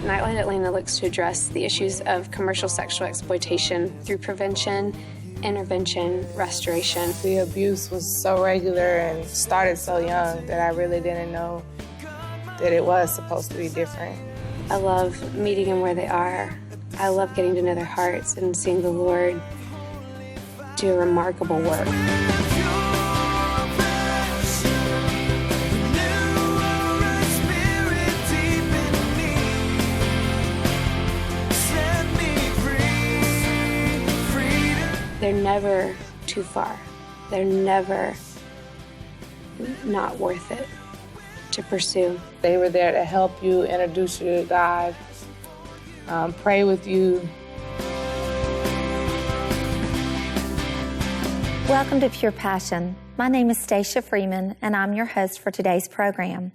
Nightlight-Atlanta looks to address the issues of commercial sexual exploitation through prevention, intervention, restoration. The abuse was so regular and started so young that I really didn't know that it was supposed to be different. I love meeting them where they are. I love getting to know their hearts and seeing the Lord do a remarkable work. They're never too far. They're never not worth it to pursue. They were there to help you, introduce you to God, pray with you. Welcome to Pure Passion. My name is Stacia Freeman, and I'm your host for today's program.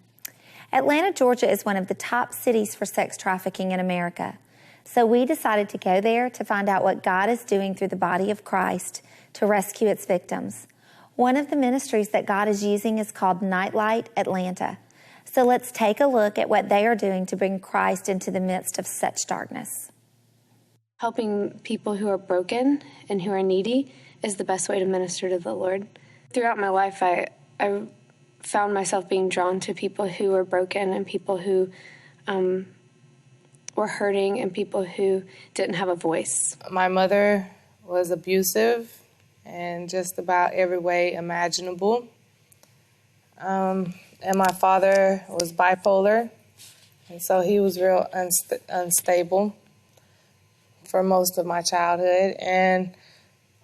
Atlanta, Georgia is one of the top cities for sex trafficking in America. So we decided to go there to find out what God is doing through the body of Christ to rescue its victims. One of the ministries that God is using is called Nightlight-Atlanta. So let's take a look at what they are doing to bring Christ into the midst of such darkness. Helping people who are broken and who are needy is the best way to minister to the Lord. Throughout my life, I found myself being drawn to people who were broken and people who were hurting and people who didn't have a voice. My mother was abusive in just about every way imaginable. And my father was bipolar, and so he was real unstable for most of my childhood. And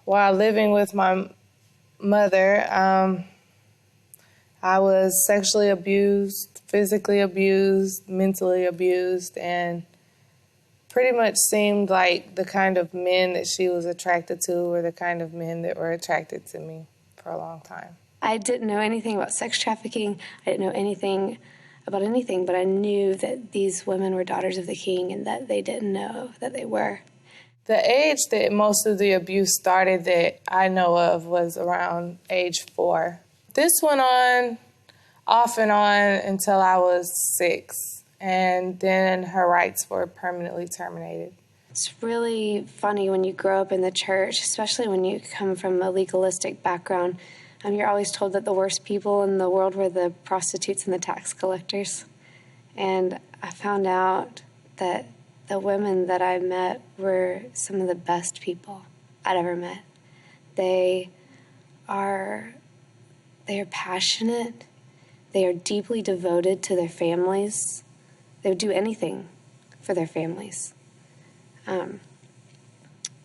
while living with my mother, I was sexually abused, physically abused, mentally abused, and pretty much seemed like the kind of men that she was attracted to were the kind of men that were attracted to me for a long time. I didn't know anything about sex trafficking. I didn't know anything about anything, but I knew that these women were daughters of the King and that they didn't know that they were. The age that most of the abuse started that I know of was around age 4. This went on off and on until I was 6. And then her rights were permanently terminated. It's really funny when you grow up in the church, especially when you come from a legalistic background. You're always told that the worst people in the world were the prostitutes and the tax collectors. And I found out that the women that I met were some of the best people I'd ever met. They are passionate. They are deeply devoted to their families. They would do anything for their families.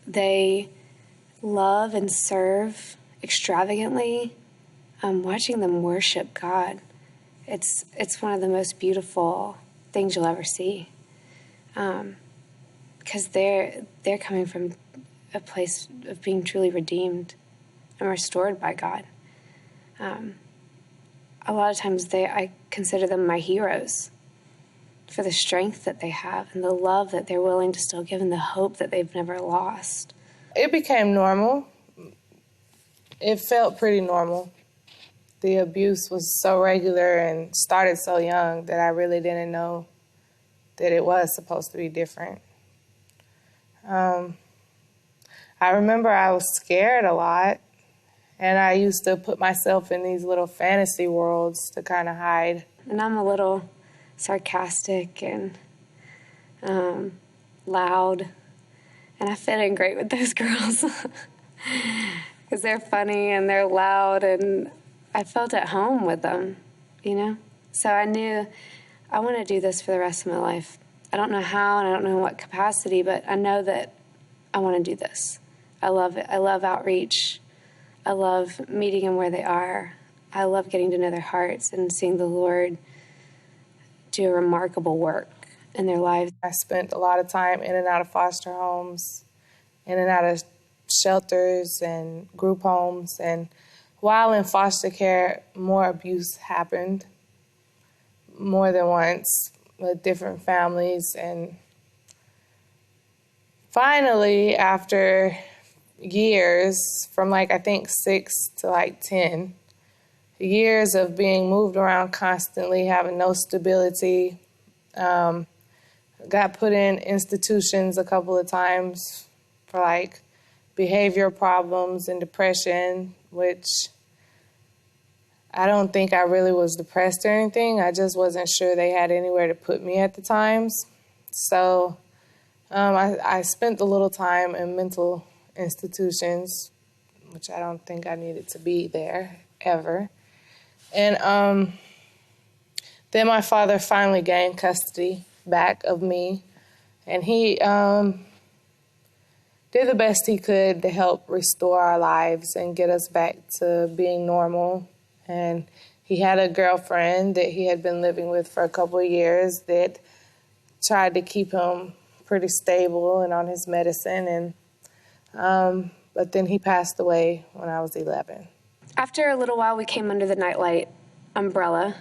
They love and serve extravagantly. Watching them worship God, it's one of the most beautiful things you'll ever see. Because they're coming from a place of being truly redeemed and restored by God. A lot of times I consider them my heroes, for the strength that they have and the love that they're willing to still give and the hope that they've never lost. It became normal. It felt pretty normal. The abuse was so regular and started so young that I really didn't know that it was supposed to be different. I remember I was scared a lot, and I used to put myself in these little fantasy worlds to kind of hide. And I'm a little sarcastic and loud, and I fit in great with those girls because they're funny and they're loud, and I felt at home with them, you know? So I knew I want to do this for the rest of my life. I don't know how and I don't know in what capacity, but I know that I want to do this. I love it. I love outreach. I love meeting them where they are. I love getting to know their hearts and seeing the Lord do a remarkable work in their lives. I spent a lot of time in and out of foster homes, in and out of shelters and group homes. And while in foster care, more abuse happened, more than once, with different families. And finally, after years, from I think 6 to 10 years of being moved around constantly, having no stability. Got put in institutions a couple of times for like behavioral problems and depression, which I don't think I really was depressed or anything. I just wasn't sure they had anywhere to put me at the times. So I spent a little time in mental institutions, which I don't think I needed to be there ever. And then my father finally gained custody back of me, and he did the best he could to help restore our lives and get us back to being normal. And he had a girlfriend that he had been living with for a couple of years that tried to keep him pretty stable and on his medicine, and but then he passed away when I was 11. After a little while, we came under the Nightlight umbrella.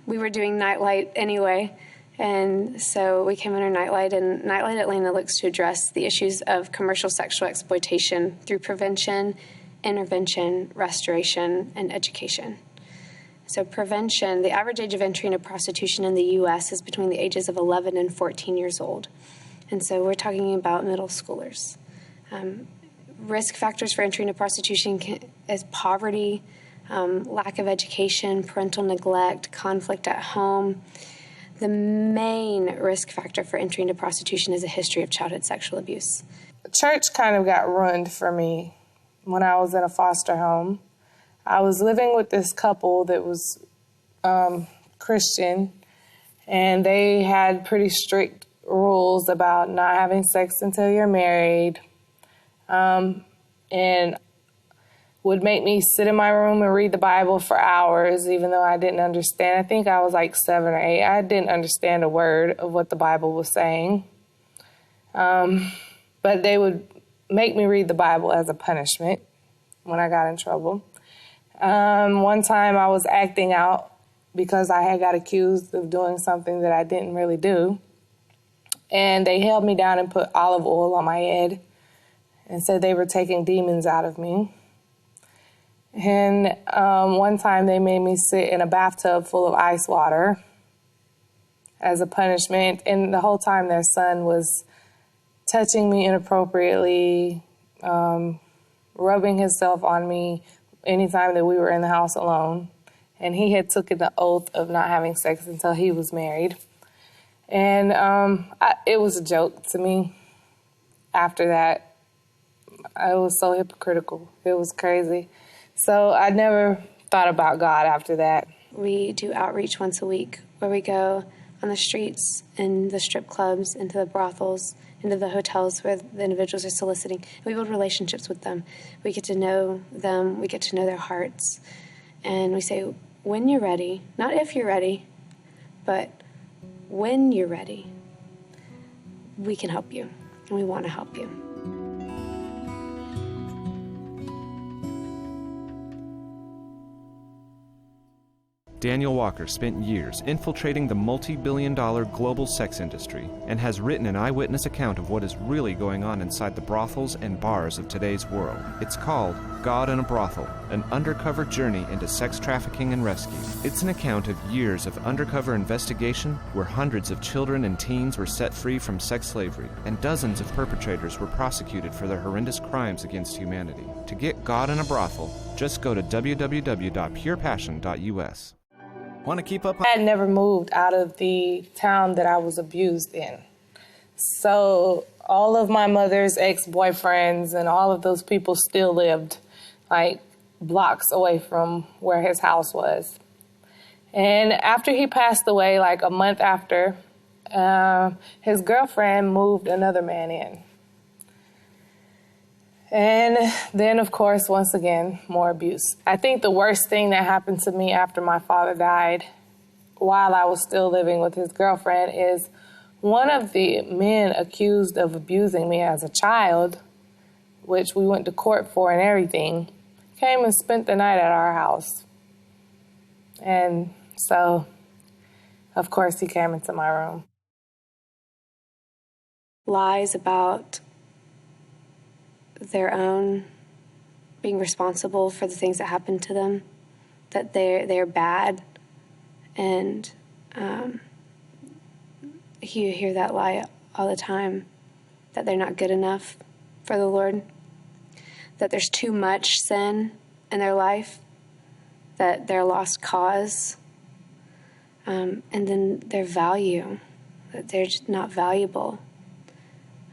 We were doing Nightlight anyway, and so we came under Nightlight, and Nightlight-Atlanta looks to address the issues of commercial sexual exploitation through prevention, intervention, restoration, and education. So prevention, the average age of entry into prostitution in the U.S. is between the ages of 11 and 14 years old. And so we're talking about middle schoolers. Risk factors for entry into prostitution is poverty, lack of education, parental neglect, conflict at home. The main risk factor for entry into prostitution is a history of childhood sexual abuse. Church kind of got ruined for me when I was in a foster home. I was living with this couple that was Christian, and they had pretty strict rules about not having sex until you're married, and would make me sit in my room and read the Bible for hours, even though I didn't understand. I think I was like 7 or 8. I didn't understand a word of what the Bible was saying. But they would make me read the Bible as a punishment when I got in trouble. One time I was acting out because I had got accused of doing something that I didn't really do. And they held me down and put olive oil on my head and said they were taking demons out of me. And one time they made me sit in a bathtub full of ice water as a punishment. And the whole time their son was touching me inappropriately, rubbing himself on me anytime that we were in the house alone. And he had taken the oath of not having sex until he was married. And it was a joke to me after that. I was so hypocritical. It was crazy. So I never thought about God after that. We do outreach once a week where we go on the streets, in the strip clubs, into the brothels, into the hotels where the individuals are soliciting. We build relationships with them. We get to know them. We get to know their hearts. And we say, when you're ready, not if you're ready, but when you're ready, we can help you, and we want to help you. Daniel Walker spent years infiltrating the multi-billion-dollar global sex industry and has written an eyewitness account of what is really going on inside the brothels and bars of today's world. It's called God in a Brothel, an undercover journey into sex trafficking and rescue. It's an account of years of undercover investigation where hundreds of children and teens were set free from sex slavery and dozens of perpetrators were prosecuted for their horrendous crimes against humanity. To get God in a Brothel, just go to www.purepassion.us. Want to keep up? I had never moved out of the town that I was abused in. So all of my mother's ex-boyfriends and all of those people still lived like blocks away from where his house was. And after he passed away, like a month after, his girlfriend moved another man in. And then, of course, once again, more abuse. I think the worst thing that happened to me after my father died, while I was still living with his girlfriend, is one of the men accused of abusing me as a child, which we went to court for and everything, came and spent the night at our house. And so, of course, he came into my room. Lies about their own being responsible for the things that happened to them, that they're bad, and you hear that lie all the time, that they're not good enough for the Lord, that there's too much sin in their life, that they're a lost cause, and then their value, that they're just not valuable.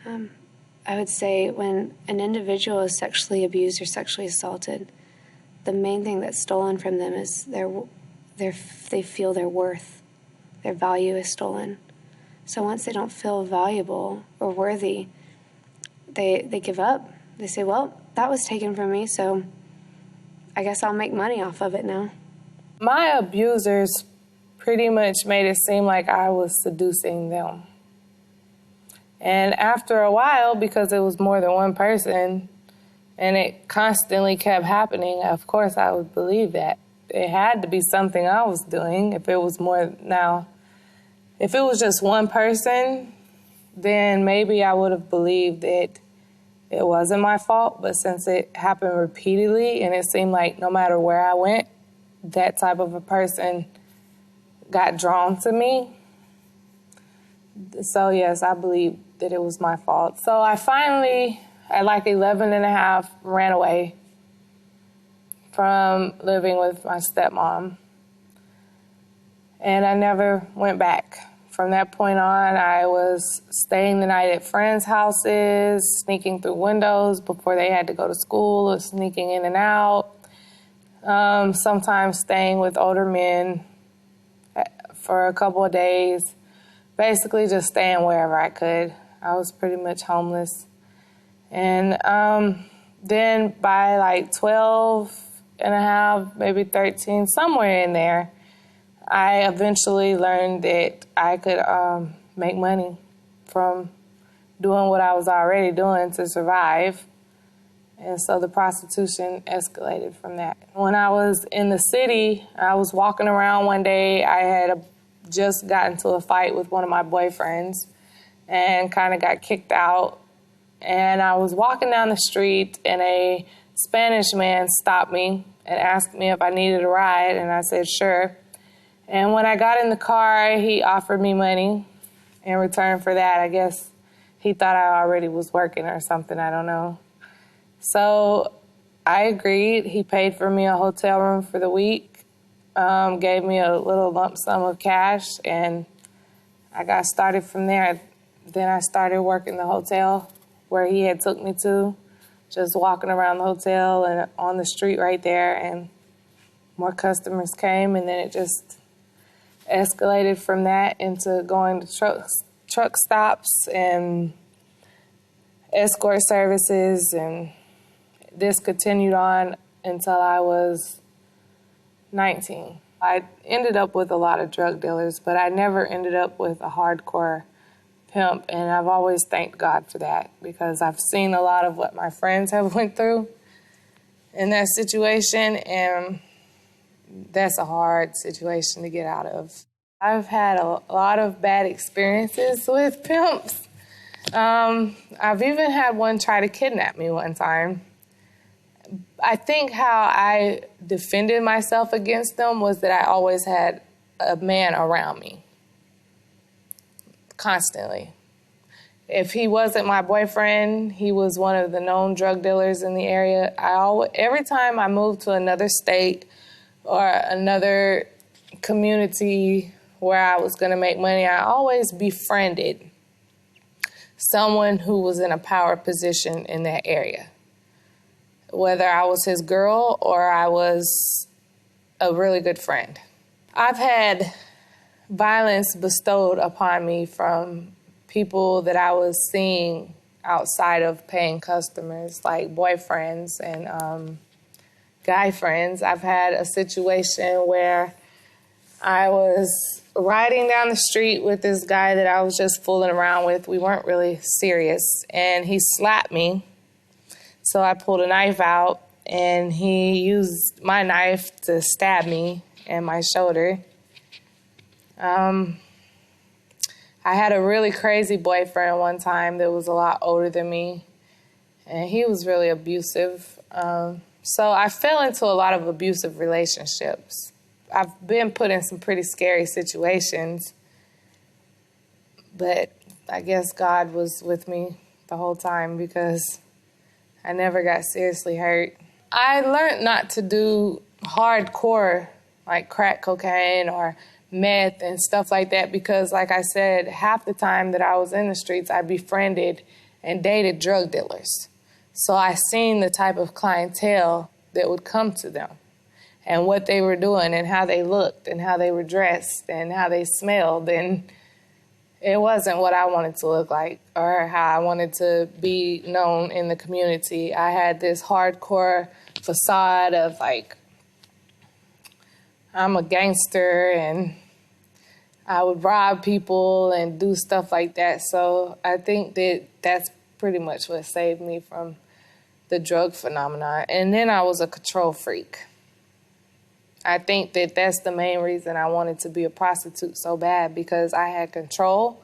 I would say when an individual is sexually abused or sexually assaulted, the main thing that's stolen from them is they feel their worth. Their value is stolen. So once they don't feel valuable or worthy, they give up. They say, well, that was taken from me, so I guess I'll make money off of it now. My abusers pretty much made it seem like I was seducing them. And after a while, because it was more than one person, and it constantly kept happening, of course I would believe that. It had to be something I was doing if it was more. Now, if it was just one person, then maybe I would have believed that it wasn't my fault. But since it happened repeatedly and it seemed like no matter where I went, that type of a person got drawn to me. So yes, I believe that it was my fault. So I finally, at like 11 and a half, ran away from living with my stepmom. And I never went back. From that point on, I was staying the night at friends' houses, sneaking through windows before they had to go to school, or sneaking in and out. Sometimes staying with older men for a couple of days. Basically just staying wherever I could. I was pretty much homeless. And then by like 12 and a half, maybe 13, somewhere in there, I eventually learned that I could make money from doing what I was already doing to survive. And so the prostitution escalated from that. When I was in the city, I was walking around one day. I had just gotten into a fight with one of my boyfriends and kind of got kicked out. And I was walking down the street, and a Spanish man stopped me and asked me if I needed a ride, and I said sure. And when I got in the car, he offered me money in return for that. I guess he thought I already was working or something, I don't know. So I agreed. He paid for me a hotel room for the week, gave me a little lump sum of cash, and I got started from there. Then I started working the hotel where he had took me to, just walking around the hotel and on the street right there, and more customers came, and then it just escalated from that into going to truck stops and escort services, and this continued on until I was 19. I ended up with a lot of drug dealers, but I never ended up with a hardcore pimp, and I've always thanked God for that, because I've seen a lot of what my friends have went through in that situation, and that's a hard situation to get out of. I've had a lot of bad experiences with pimps. I've even had one try to kidnap me one time. I think how I defended myself against them was that I always had a man around me, constantly. If he wasn't my boyfriend, he was one of the known drug dealers in the area. Every time I moved to another state or another community where I was going to make money, I always befriended someone who was in a power position in that area, whether I was his girl or I was a really good friend. I've had violence bestowed upon me from people that I was seeing outside of paying customers, like boyfriends and guy friends. I've had a situation where I was riding down the street with this guy that I was just fooling around with. We weren't really serious, and he slapped me. So I pulled a knife out, and he used my knife to stab me in my shoulder. I had a really crazy boyfriend one time that was a lot older than me, and he was really abusive. So I fell into a lot of abusive relationships. I've been put in some pretty scary situations, but I guess God was with me the whole time because I never got seriously hurt. I learned not to do hardcore, like crack cocaine or meth and stuff like that because, like I said, half the time that I was in the streets, I befriended and dated drug dealers. So I seen the type of clientele that would come to them and what they were doing and how they looked and how they were dressed and how they smelled. And it wasn't what I wanted to look like or how I wanted to be known in the community. I had this hardcore facade of like, I'm a gangster and I would rob people and do stuff like that. So I think that that's pretty much what saved me from the drug phenomenon. And then I was a control freak. I think that that's the main reason I wanted to be a prostitute so bad, because I had control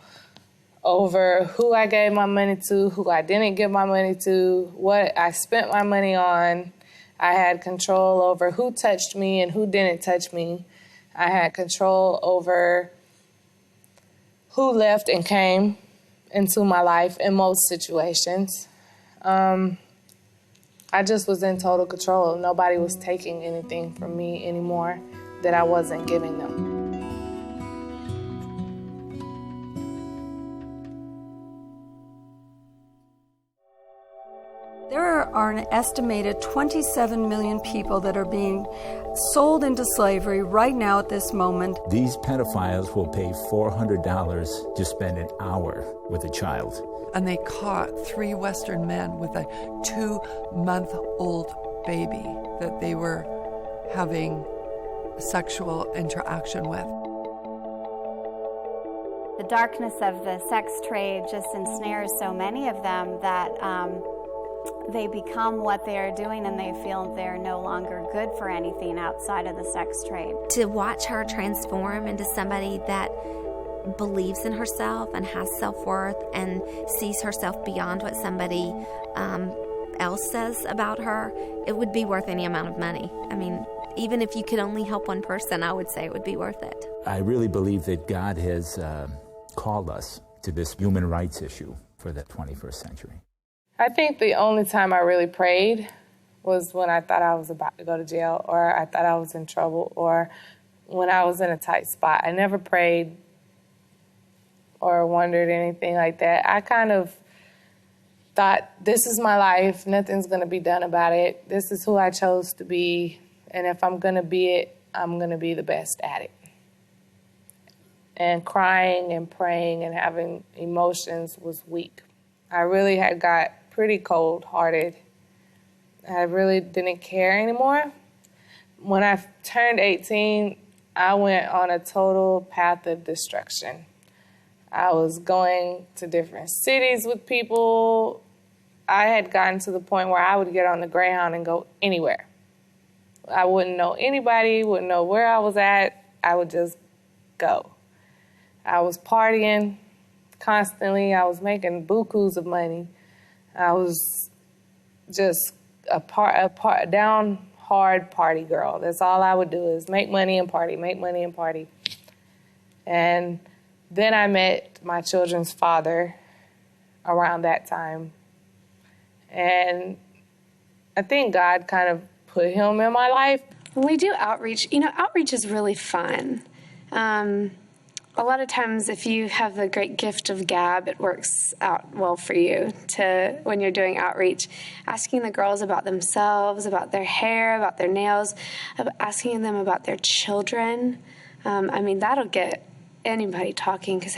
over who I gave my money to, who I didn't give my money to, what I spent my money on. I had control over who touched me and who didn't touch me. I had control over who left and came into my life in most situations. I just was in total control. Nobody was taking anything from me anymore that I wasn't giving them. There are an estimated 27 million people that are being sold into slavery right now at this moment. These pedophiles will pay $400 to spend an hour with a child. And they caught 3 Western men with a 2-month-old baby that they were having sexual interaction with. The darkness of the sex trade just ensnares so many of them that they become what they are doing, and they feel they're no longer good for anything outside of the sex trade. To watch her transform into somebody that believes in herself and has self-worth and sees herself beyond what somebody else says about her, it would be worth any amount of money. I mean, even if you could only help one person, I would say it would be worth it. I really believe that God has called us to this human rights issue for the 21st century. I think the only time I really prayed was when I thought I was about to go to jail, or I thought I was in trouble, or when I was in a tight spot. I never prayed or wondered anything like that. I kind of thought, this is my life, nothing's going to be done about it. This is who I chose to be, and if I'm going to be it, I'm going to be the best at it. And crying and praying and having emotions was weak. I really had got pretty cold-hearted. I really didn't care anymore. When I turned 18, I went on a total path of destruction. I was going to different cities with people. I had gotten to the point where I would get on the Greyhound and go anywhere. I wouldn't know anybody, wouldn't know where I was at. I would just go. I was partying constantly. I was making bukus of money. I was just a down hard party girl. That's all I would do, is make money and party, make money and party. And then I met my children's father around that time. And I think God kind of put him in my life. When we do outreach, outreach is really fun. A lot of times, if you have the great gift of gab, it works out well for you when you're doing outreach. Asking the girls about themselves, about their hair, about their nails, asking them about their children. That'll get anybody talking, because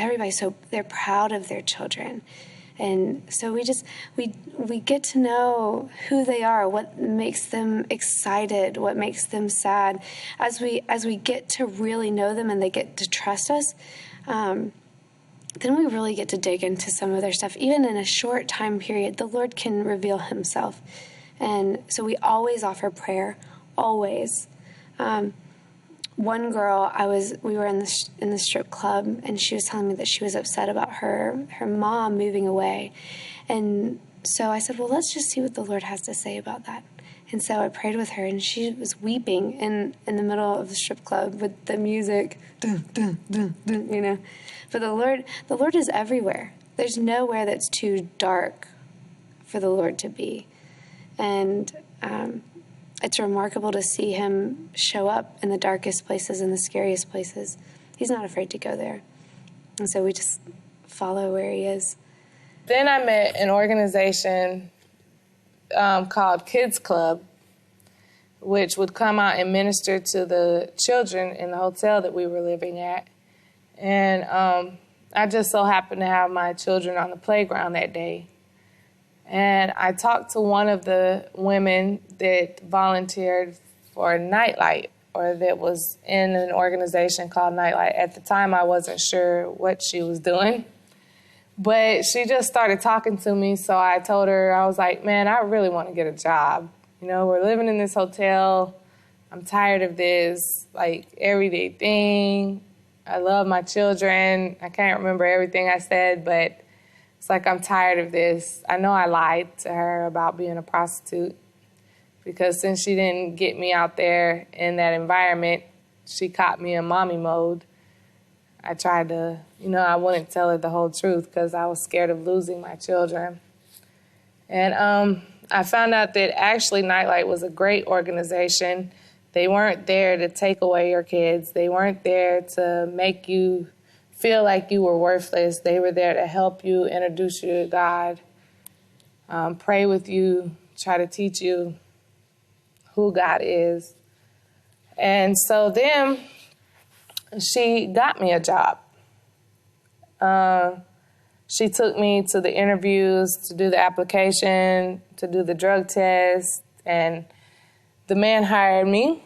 they're proud of their children. And so we get to know who they are, what makes them excited, what makes them sad. As we get to really know them and they get to trust us, then we really get to dig into some of their stuff. Even in a short time period, the Lord can reveal himself. And so we always offer prayer, always. One girl, we were in the strip club, and she was telling me that she was upset about her mom moving away. And so I said, well, let's just see what the Lord has to say about that. And so I prayed with her, and she was weeping in the middle of the strip club with the music, dun, dun, dun, dun, you know. But the Lord is everywhere. There's nowhere that's too dark for the Lord to be. And it's remarkable to see him show up in the darkest places and the scariest places. He's not afraid to go there. And so we just follow where he is. Then I met an organization called Kids Club, which would come out and minister to the children in the hotel that we were living at. And I just so happened to have my children on the playground that day. And I talked to one of the women that volunteered for Nightlight, or that was in an organization called Nightlight. At the time, I wasn't sure what she was doing. But she just started talking to me, so I told her, I was like, man, I really want to get a job. You know, we're living in this hotel. I'm tired of this, like, everyday thing. I love my children. I can't remember everything I said, but it's like I'm tired of this. I know I lied to her about being a prostitute, because since she didn't get me out there in that environment, she caught me in mommy mode. I tried to, I wouldn't tell her the whole truth because I was scared of losing my children. And I found out that actually Nightlight was a great organization. They weren't there to take away your kids. They weren't there to make you feel like you were worthless. They were there to help you, introduce you to God, pray with you, try to teach you who God is. And so then she got me a job. She took me to the interviews, to do the application, to do the drug test, and the man hired me.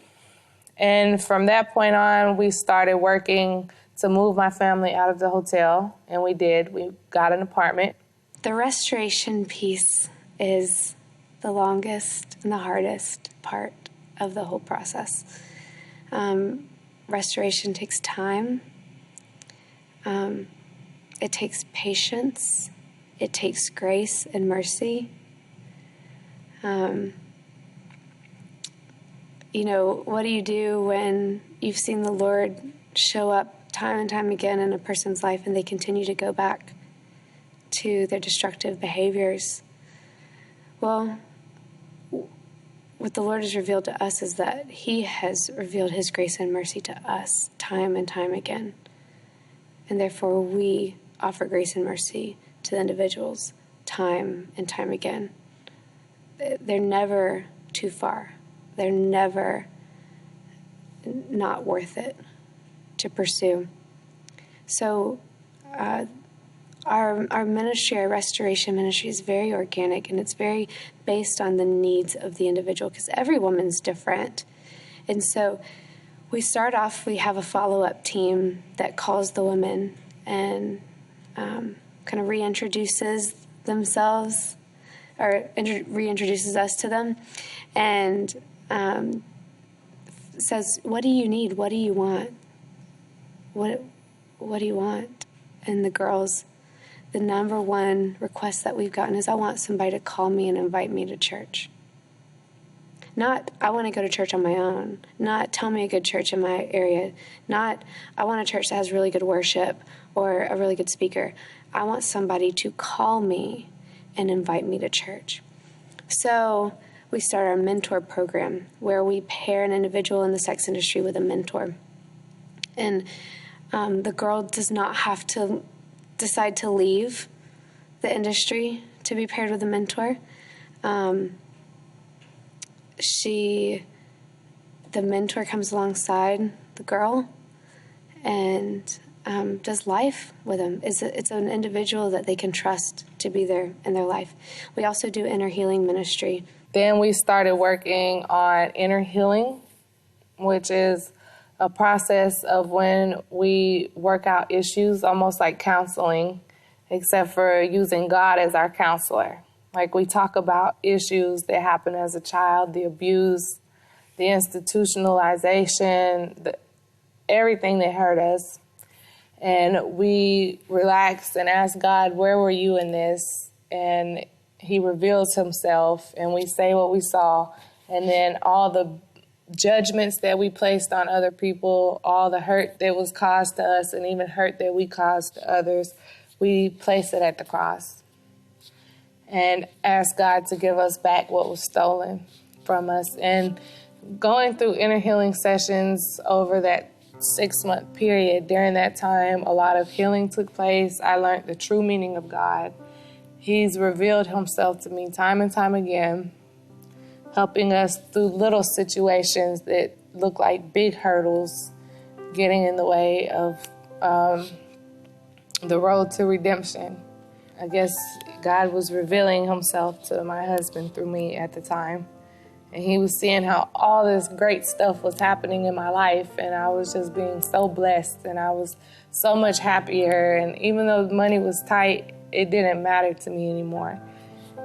And from that point on, we started working to move my family out of the hotel, and we did. We got an apartment. The restoration piece is the longest and the hardest part of the whole process. Restoration takes time. It takes patience. It takes grace and mercy. What do you do when you've seen the Lord show up time and time again in a person's life and they continue to go back to their destructive behaviors? Well, what the Lord has revealed to us is that he has revealed his grace and mercy to us time and time again. And therefore we offer grace and mercy to the individuals time and time again. They're never too far. They're never not worth it to pursue. So our ministry, our restoration ministry, is very organic, and it's very based on the needs of the individual, because every woman's different. And so we start off, we have a follow-up team that calls the women and kind of reintroduces themselves, or reintroduces us to them, and says, what do you need? What do you want? What do you want? And the girls, the number one request that we've gotten is, I want somebody to call me and invite me to church. Not, I want to go to church on my own. Not, tell me a good church in my area. Not, I want a church that has really good worship or a really good speaker. I want somebody to call me and invite me to church. So we start our mentor program, where we pair an individual in the sex industry with a mentor. And the girl does not have to decide to leave the industry to be paired with a mentor. The mentor comes alongside the girl and does life with them. It's an individual that they can trust to be there in their life. We also do inner healing ministry. Then we started working on inner healing, which is a process of when we work out issues, almost like counseling, except for using God as our counselor. Like, we talk about issues that happen as a child, the abuse, the institutionalization, everything that hurt us. And we relax and ask God, where were you in this? And he reveals himself, and we say what we saw, And then all the judgments that we placed on other people, all the hurt that was caused to us, and even hurt that we caused to others, we place it at the cross and ask God to give us back what was stolen from us. And going through inner healing sessions over that 6-month period, during that time, a lot of healing took place. I learned the true meaning of God. He's revealed himself to me time and time again, helping us through little situations that look like big hurdles, getting in the way of the road to redemption. I guess God was revealing himself to my husband through me at the time. And he was seeing how all this great stuff was happening in my life, and I was just being so blessed, and I was so much happier. And even though money was tight, it didn't matter to me anymore.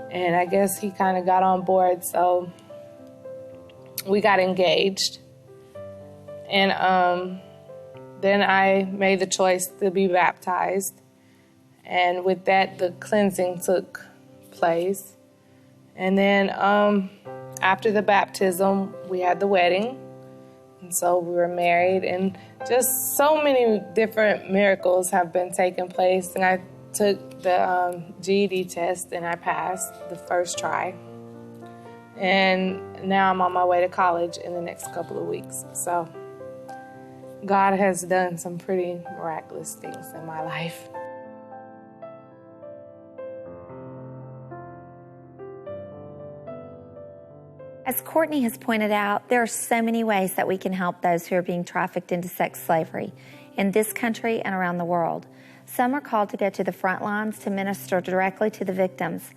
And I guess he kind of got on board, so we got engaged. And then I made the choice to be baptized. And with that, the cleansing took place. And then after the baptism, we had the wedding. And so we were married. And just so many different miracles have been taking place. And I took the GED test, and I passed the first try. And now I'm on my way to college in the next couple of weeks. So God has done some pretty miraculous things in my life. As Courtney has pointed out, there are so many ways that we can help those who are being trafficked into sex slavery in this country and around the world. Some are called to go to the front lines to minister directly to the victims.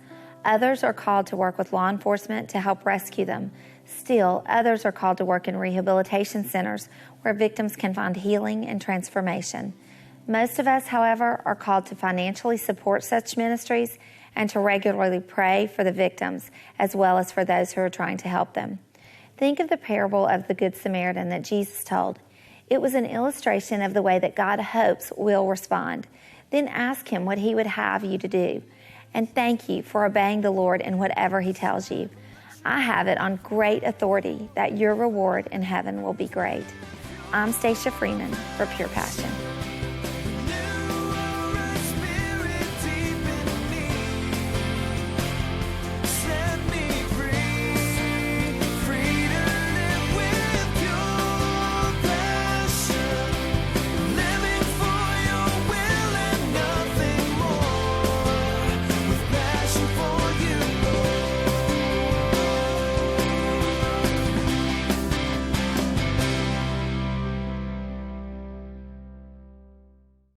Others are called to work with law enforcement to help rescue them. Still, others are called to work in rehabilitation centers where victims can find healing and transformation. Most of us, however, are called to financially support such ministries and to regularly pray for the victims as well as for those who are trying to help them. Think of the parable of the Good Samaritan that Jesus told. It was an illustration of the way that God hopes we'll respond. Then ask Him what He would have you to do. And thank you for obeying the Lord in whatever He tells you. I have it on great authority that your reward in heaven will be great. I'm Stacia Freeman for Pure Passion.